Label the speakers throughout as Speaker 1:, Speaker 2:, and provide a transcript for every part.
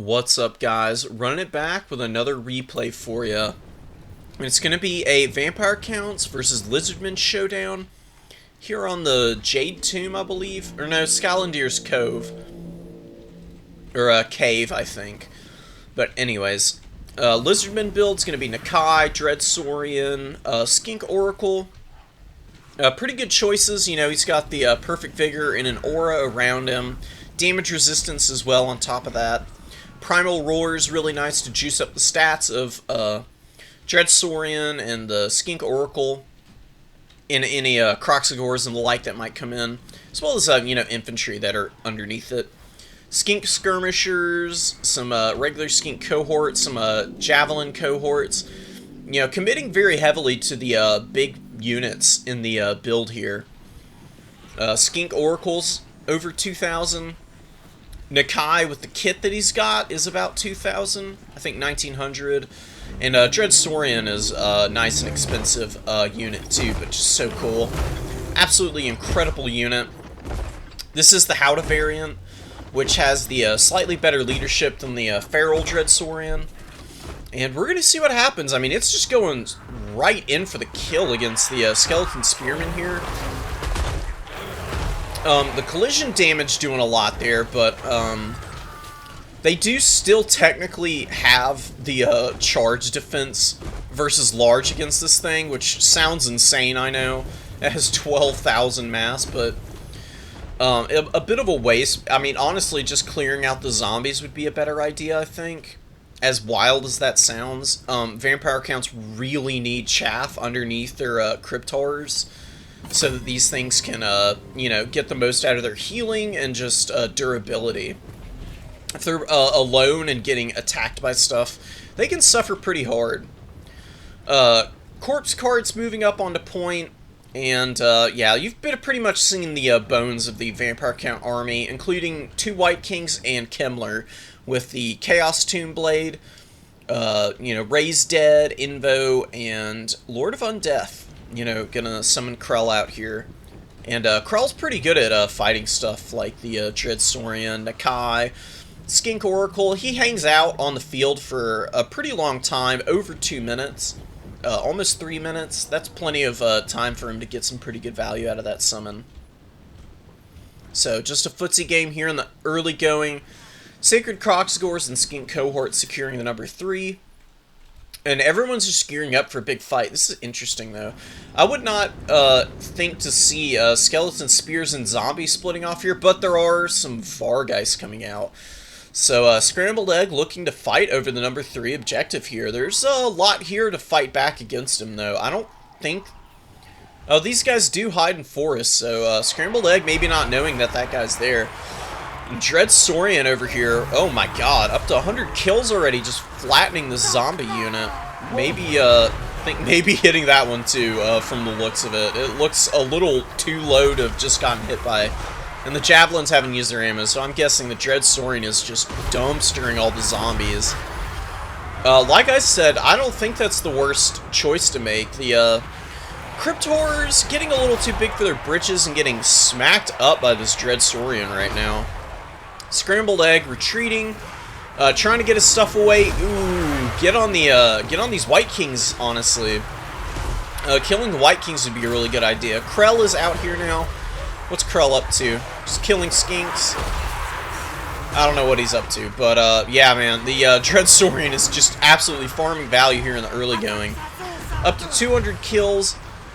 Speaker 1: What's up, guys? Running it back with another replay for you. And it's going to be a Vampire Counts versus Lizardmen showdown here on the Jade Tomb, I believe. Or no, Scalandir's Cove. Or Cave, I think. But anyways, Lizardman build's going to be Nakai, Dreadsaurian, Skink Oracle. Pretty good choices. You know, he's got the Perfect Vigor and an aura around him. Damage resistance as well on top of that. Primal Roar is really nice to juice up the stats of Dreadsaurian and the Skink Oracle. In any Croxagores and the like that might come in. As well as, you know, infantry that are underneath it. Skink Skirmishers, some regular Skink cohorts, some Javelin cohorts. You know, committing very heavily to the big units in the build here. Skink Oracles, over 2,000. Nakai, with the kit that he's got, is about 2,000. I think 1,900. And Dreadsaurian is a nice and expensive unit too, but just so cool. Absolutely incredible unit. This is the Howdah variant, which has the slightly better leadership than the Feral Dreadsaurian. And we're going to see what happens. I mean, it's just going right in for the kill against the Skeleton Spearman here. The collision damage doing a lot there, but they do still technically have the charge defense versus large against this thing, which sounds insane, I know. It has 12,000 mass, but a bit of a waste. I mean, honestly, just clearing out the zombies would be a better idea, I think. As wild as that sounds, Vampire Counts really need chaff underneath their Crypt Horrors, so that these things can, you know, get the most out of their healing and just durability. If they're alone and getting attacked by stuff, they can suffer pretty hard. Corpse cards moving up onto point, and yeah, you've been pretty much seen the bones of the Vampire Count army, including 2 White Kings and Kemmler, with the Chaos Tomb Blade, you know, Raised Dead, Invo, and Lord of Undeath. You know, gonna summon Krell out here. And Krell's pretty good at fighting stuff like the Dreadsaurian, Nakai, Skink Oracle. He hangs out on the field for a pretty long time, over 2 minutes. Almost 3 minutes. That's plenty of time for him to get some pretty good value out of that summon. So, just a footsie game here in the early going. Sacred Croxagores and Skink Cohort securing the number 3. And everyone's just gearing up for a big fight. This is interesting, though. I would not think to see Skeleton Spears and Zombies splitting off here, but there are some Vargeist coming out. So, Scrambled Egg looking to fight over the number 3 objective here. There's a lot here to fight back against him, though. I don't think... Oh, these guys do hide in forests, so Scrambled Egg maybe not knowing that that guy's there. Dreadsaurian over here, oh my god, up to 100 kills already, just flattening the zombie unit. Maybe, think maybe hitting that one too, from the looks of it. It looks a little too low to have just gotten hit by. And the Javelins haven't used their ammo, so I'm guessing the Dreadsaurian is just dumpstering all the zombies. Like I said, I don't think that's the worst choice to make. The, Crypt Horrors getting a little too big for their britches and getting smacked up by this Dreadsaurian right now. Scrambled Egg retreating, trying to get his stuff away. Ooh, get on these White Kings, honestly. Killing the White Kings would be a really good idea. Krell is out here now. What's Krell up to? Just killing skinks. I don't know what he's up to, but yeah, man, the Dreadsaurian is just absolutely farming value here in the early going. Up to 200 kills,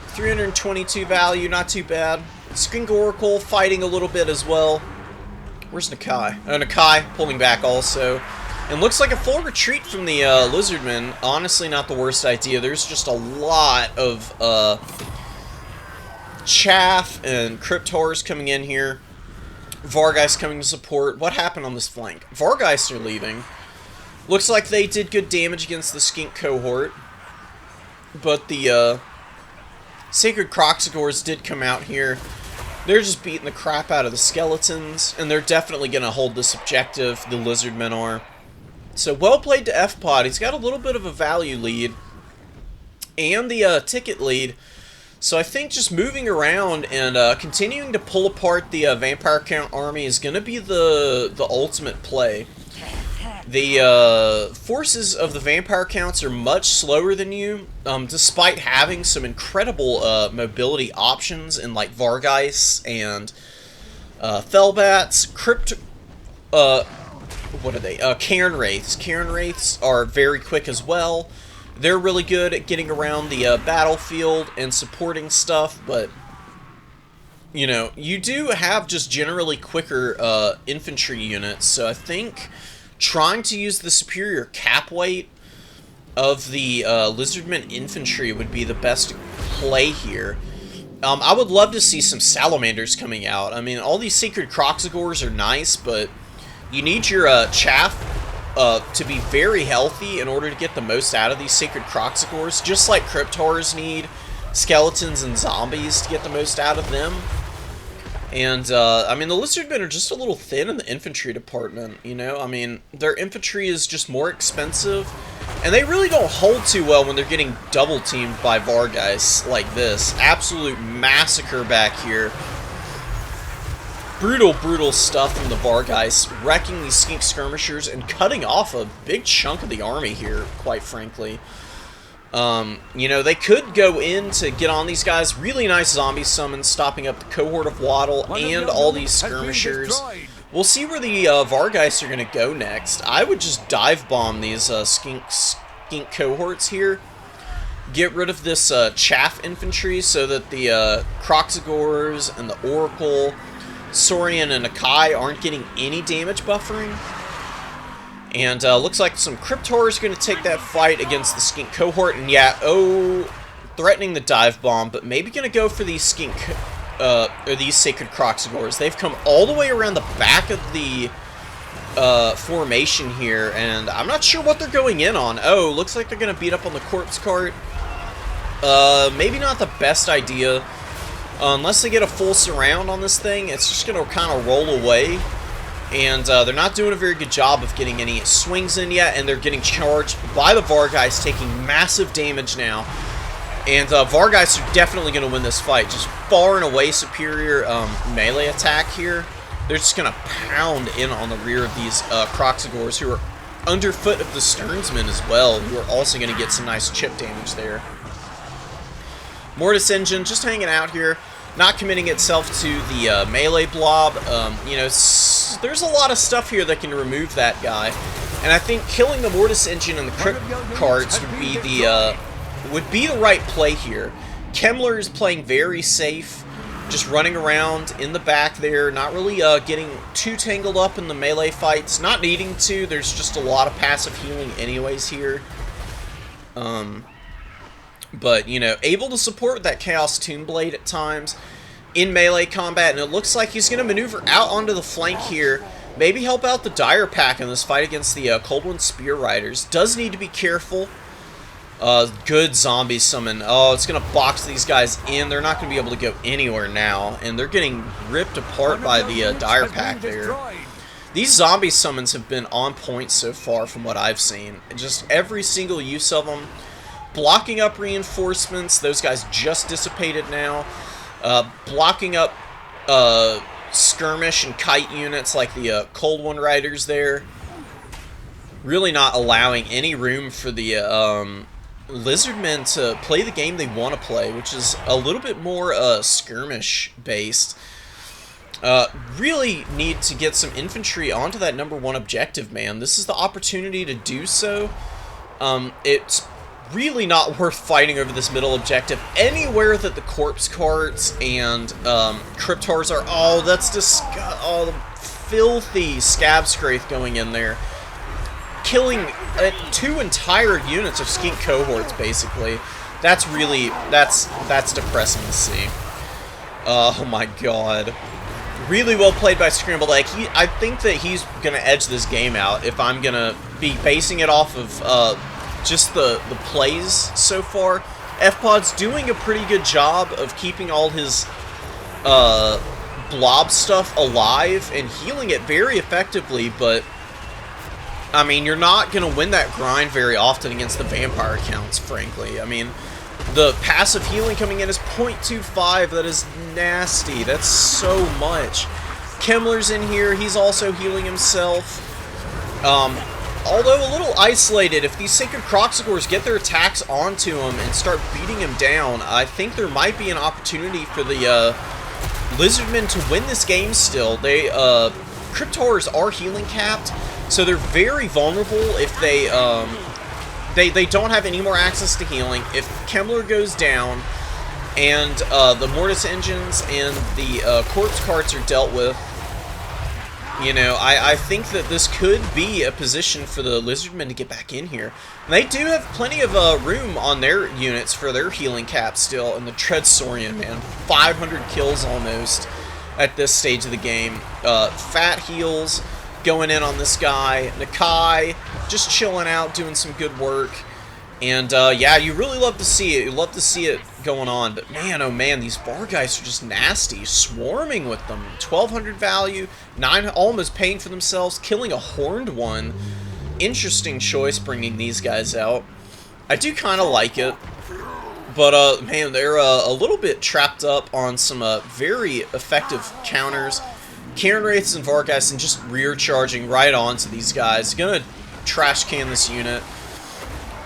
Speaker 1: 322 value, not too bad. Skink Oracle fighting a little bit as well. Where's Nakai? Oh, Nakai pulling back also. And looks like a full retreat from the Lizardmen. Honestly, not the worst idea. There's just a lot of chaff and Crypt Horrors coming in here. Vargeist coming to support. What happened on this flank? Vargeist are leaving. Looks like they did good damage against the Skink cohort. But the Sacred Croxagores did come out here. They're just beating the crap out of the skeletons, and they're definitely going to hold this objective, the Lizardmen are. So, well played to F-Pod. He's got a little bit of a value lead, and the ticket lead. So I think just moving around and continuing to pull apart the Vampire Count army is going to be the ultimate play. The forces of the vampire counts are much slower than you, despite having some incredible mobility options in like Vargeist and Felbats. What are they? Cairn Wraiths. Cairn Wraiths are very quick as well. They're really good at getting around the battlefield and supporting stuff, but you know, you do have just generally quicker infantry units, so I think trying to use the superior cap weight of the Lizardmen infantry would be the best play here. I would love to see some Salamanders coming out. I mean, all these Sacred Croxagores are nice, but you need your chaff to be very healthy in order to get the most out of these Sacred Croxagores, just like Cryptors need skeletons and zombies to get the most out of them. And, I mean, the Lizardmen are just a little thin in the infantry department, you know? I mean, their infantry is just more expensive, and they really don't hold too well when they're getting double-teamed by Vargeist like this. Absolute massacre back here. Brutal, brutal stuff from the Vargeist, wrecking these Skink Skirmishers and cutting off a big chunk of the army here, quite frankly. You know, they could go in to get on these guys. Really nice zombie summons, stopping up the cohort of Waddle and all these skirmishers. We'll see where the Vargeist are going to go next. I would just dive bomb these skink cohorts here. Get rid of this chaff infantry so that the Croxagores and the Oracle, Saurian and Akai aren't getting any damage buffering. And looks like some Cryptors are going to take that fight against the Skink cohort. And yeah, threatening the dive bomb, but maybe going to go for these Skink, or these Sacred Croxagores. They've come all the way around the back of the formation here, and I'm not sure what they're going in on. Oh, looks like they're going to beat up on the corpse cart. Maybe not the best idea. Unless they get a full surround on this thing, it's just going to kind of roll away. And they're not doing a very good job of getting any swings in yet, and they're getting charged by the Vargeist, taking massive damage now. And Vargeist are definitely going to win this fight. Just far and away superior melee attack here. They're just going to pound in on the rear of these Croxagores, who are underfoot of the Sternsmen as well, who are also going to get some nice chip damage there. Mortis engine just hanging out here, not committing itself to the melee blob. You know, there's a lot of stuff here that can remove that guy, and I think killing the Mortis engine and the Crypt cards would be the right play here. Kemmler is playing very safe, just running around in the back there, not really getting too tangled up in the melee fights, not needing to. There's just a lot of passive healing anyways here. But, you know, able to support with that Chaos Tomb Blade at times in melee combat, and it looks like he's going to maneuver out onto the flank here, maybe help out the Dire Pack in this fight against the Coldwind Spear Riders. Does need to be careful. Good zombie summon. Oh, it's going to box these guys in. They're not going to be able to go anywhere now, and they're getting ripped apart by the Dire Pack there. These zombie summons have been on point so far from what I've seen. Just every single use of them. Blocking up reinforcements. Those guys just dissipated now. Blocking up skirmish and kite units like the Coldwind Riders there. Really not allowing any room for the Lizardmen to play the game they want to play, which is a little bit more skirmish based. Really need to get some infantry onto that #1 objective, man. This is the opportunity to do so. It's really not worth fighting over this middle objective. Anywhere that the corpse carts and Cryptors are, oh, that's disgusting. Oh, the filthy Scab Scraith going in there, killing 2 entire units of Skink cohorts, basically. That's really, that's depressing to see. Oh my god. Really well played by Scrambled Egg. I think that he's gonna edge this game out if I'm gonna be basing it off of just the plays so far. F-Pod's doing a pretty good job of keeping all his blob stuff alive and healing it very effectively, but I mean, you're not going to win that grind very often against the vampire accounts, frankly. I mean, the passive healing coming in is 0.25. That is nasty. That's so much. Kemmler's in here. He's also healing himself. although a little isolated. If these Sacred Croxagores get their attacks onto him and start beating him down, I think there might be an opportunity for the Lizardmen to win this game still. Cryptors are healing capped, so they're very vulnerable if they don't have any more access to healing. If Kemmler goes down and the Mortis engines and the corpse carts are dealt with, you know, I think that this could be a position for the Lizardmen to get back in here. And they do have plenty of room on their units for their healing cap still. And the Dreadsaurian, man, 500 kills almost at this stage of the game. Fat heals going in on this guy. Nakai just chilling out, doing some good work. And yeah, you really love to see it. You love to see it going on. But man, oh man, these Vargeist are just nasty. Swarming with them. 1200 value. 9 almost paying for themselves. Killing a horned one. Interesting choice bringing these guys out. I do kind of like it. But man, they're a little bit trapped up on some very effective counters. Cairn Wraiths and Vargeist and just rear charging right onto these guys. Gonna trash can this unit.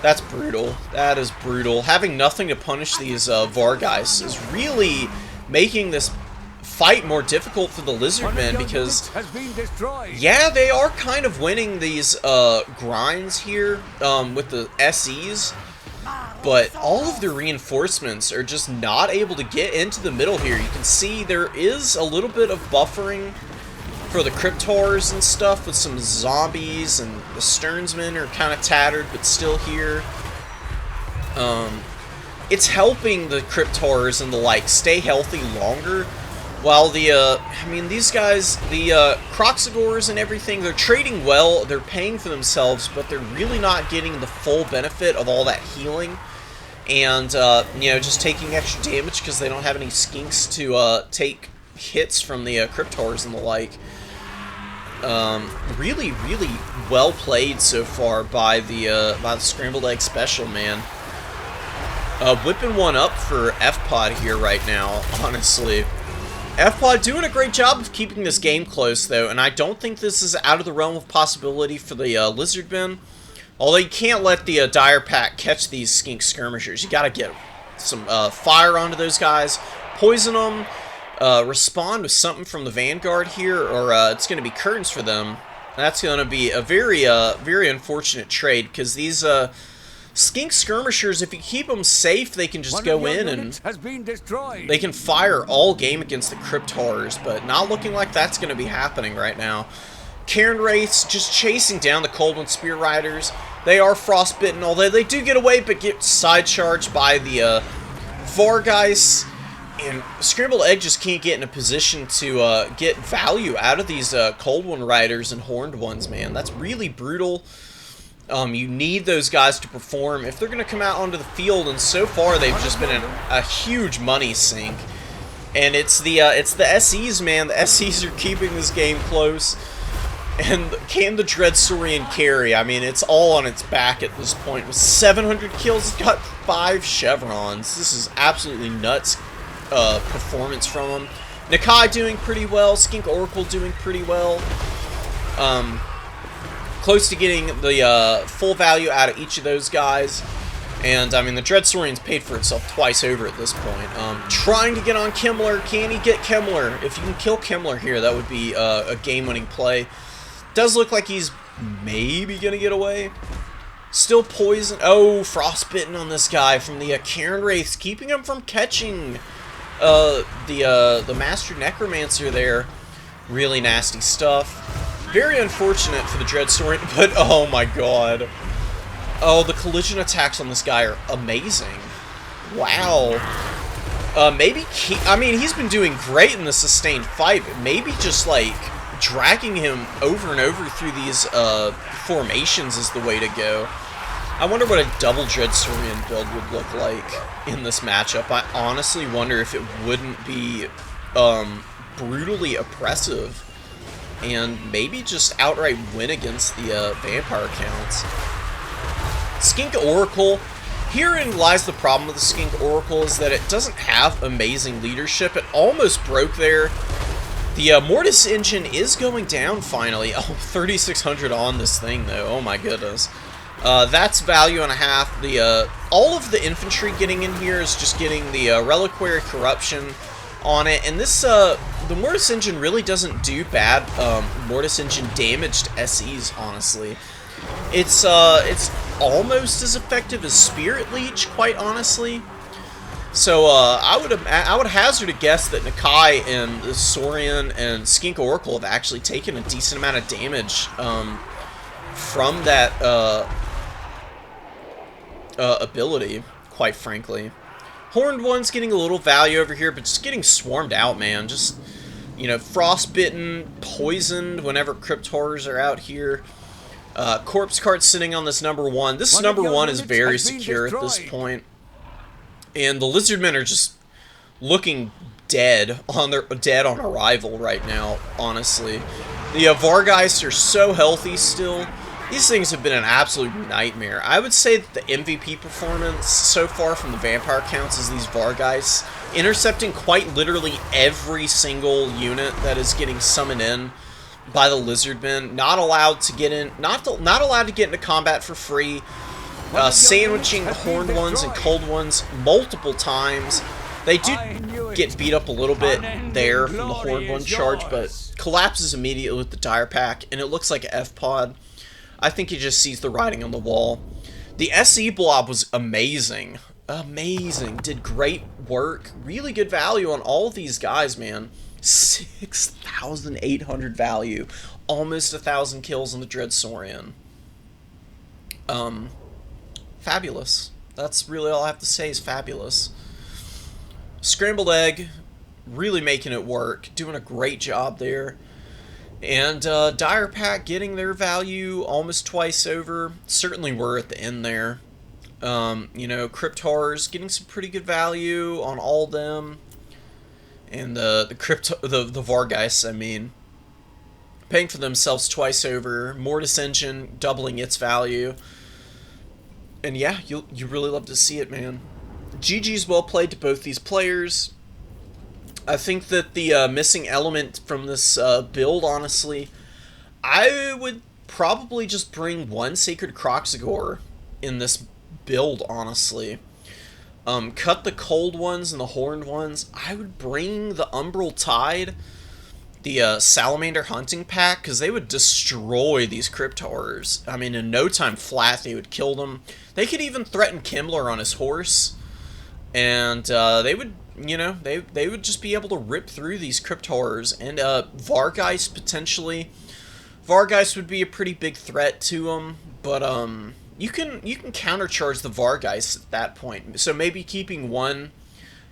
Speaker 1: That's brutal. That is brutal. Having nothing to punish these Vargeist is really making this fight more difficult for the Lizardmen because, yeah, they are kind of winning these grinds here with the SEs, but all of their reinforcements are just not able to get into the middle here. You can see there is a little bit of buffering for the Cryptors and stuff with some zombies, and the Sternsmen are kind of tattered but still here. It's helping the Cryptors and the like stay healthy longer, while the I mean, these guys, the Croxagores and everything, they're trading well, they're paying for themselves, but they're really not getting the full benefit of all that healing, and you know, just taking extra damage because they don't have any skinks to take hits from the Cryptors and the like. Really, really well played so far by the Scrambled Egg Special, man. Whipping one up for FPod here right now, honestly. FPod doing a great job of keeping this game close, though, and I don't think this is out of the realm of possibility for the Lizardmen. Although you can't let the Dire Pack catch these Skink Skirmishers. You gotta get some fire onto those guys, poison them, respond with something from the Vanguard here, or it's going to be curtains for them. That's going to be a very, very unfortunate trade, because these Skink Skirmishers, if you keep them safe, they can just go in and they can fire all game against the Cryptors, but not looking like that's going to be happening right now. Cairn Wraiths just chasing down the Coldwind Spear Riders. They are frostbitten, although they do get away, but get side charged by the Vargeist. And Scrambled Egg just can't get in a position to get value out of these Coldwind Riders and Horned ones, man. That's really brutal. You need those guys to perform if they're going to come out onto the field, and so far they've just been a huge money sink. And it's the SEs, man. The SEs are keeping this game close. And can the Dreadsaurian carry? I mean, it's all on its back at this point. With 700 kills, it's got 5 chevrons. This is absolutely nuts. Performance from him. Nakai doing pretty well. Skink Oracle doing pretty well. Close to getting the full value out of each of those guys. And, I mean, the Dreadsaurian's paid for itself twice over at this point. Trying to get on Kemmler. Can he get Kemmler? If you can kill Kemmler here, that would be a game-winning play. Does look like he's maybe going to get away. Still poison. Oh, frostbitten on this guy from the Cairn Wraiths, keeping him from catching the Master Necromancer there. Really nasty stuff. Very unfortunate for the Dreadsaurian, but oh my god. Oh, the collision attacks on this guy are amazing. Wow. Maybe I mean, he's been doing great in the sustained fight, but maybe just like dragging him over and over through these formations is the way to go. I wonder what a double Dreadsaurian build would look like in this matchup. I honestly wonder if it wouldn't be brutally oppressive and maybe just outright win against the vampire counts. Skink Oracle. Herein lies the problem with the Skink Oracle, is that it doesn't have amazing leadership. It almost broke there. The Mortis engine is going down finally. Oh, 3,600 on this thing though. Oh my goodness. That's value and a half. The all of the infantry getting in here is just getting the reliquary corruption on it, and this the Mortis engine really doesn't do bad Mortis engine damaged SEs. Honestly, it's almost as effective as Spirit Leech, quite honestly. So I would hazard a guess that Nakai and the Saurian and Skink Oracle have actually taken a decent amount of damage from that ability, quite frankly. Horned One's getting a little value over here, but just getting swarmed out, man. Just, you know, frostbitten, poisoned whenever Crypt Horrors are out here. Corpse Cart sitting on this number 1. This number 1 is very secure at this point. And the Lizardmen are just looking dead on arrival right now, honestly. The Vargeist are so healthy still. These things have been an absolute nightmare. I would say that the MVP performance so far from the Vampire counts is these Vargeists intercepting quite literally every single unit that is getting summoned in by the Lizardmen. Not allowed to get in, not allowed to get into combat for free. Sandwiching the Horned Ones and Cold Ones multiple times. They do get beat up a little bit there from the Horned One charge, but collapses immediately with the Dire Pack, and it looks like an F-Pod. I think he just sees the writing on the wall. The SE blob was amazing. Amazing. Did great work. Really good value on all of these guys, man. 6,800 value. Almost 1,000 kills on the Dread Saurian. Fabulous. That's really all I have to say is fabulous. Scrambled Egg, really making it work. Doing a great job there. And Dire Pack getting their value almost twice over. Certainly were at the end there. You know, Crypt Horrors getting some pretty good value on all of them. And the Vargeists, I mean, paying for themselves twice over. Mortis Engine doubling its value. And yeah, you really love to see it, man. GG's well played to both these players. I think that the missing element from this build, honestly, I would probably just bring one Sacred Croxagore in this build, honestly. Cut the Cold Ones and the Horned Ones. I would bring the Umbral Tide, the Salamander Hunting Pack, because they would destroy these Crypt Horrors. I mean, in no time flat, they would kill them. They could even threaten Kimmler on his horse, and they would, you know, they would just be able to rip through these Crypt Horrors. And Vargeist, potentially. Vargeist would be a pretty big threat to them, but you can countercharge the Vargeist at that point. So maybe keeping one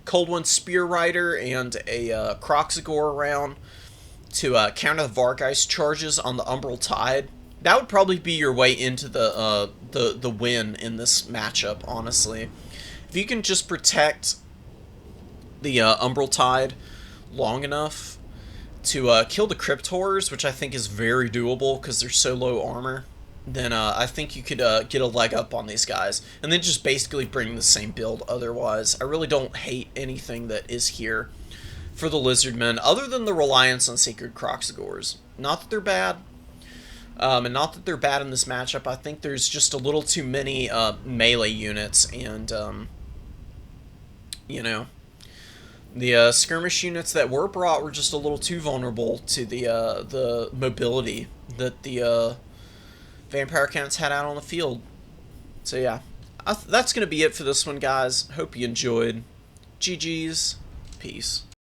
Speaker 1: Cold One Spear Rider and a Croxagore around to counter the Vargeist charges on the Umbral Tide. That would probably be your way into the win in this matchup, honestly. If you can just protect the Umbral Tide long enough to kill the Crypt Horrors, which I think is very doable because they're so low armor, then I think you could get a leg up on these guys. And then just basically bring the same build otherwise. I really don't hate anything that is here for the Lizardmen, other than the reliance on Sacred Croxagores. Not that they're bad, and not that they're bad in this matchup. I think there's just a little too many melee units, and, you know, the skirmish units that were brought were just a little too vulnerable to the mobility that the Vampire counts had out on the field. So yeah, that's going to be it for this one, guys. Hope you enjoyed. GG's. Peace.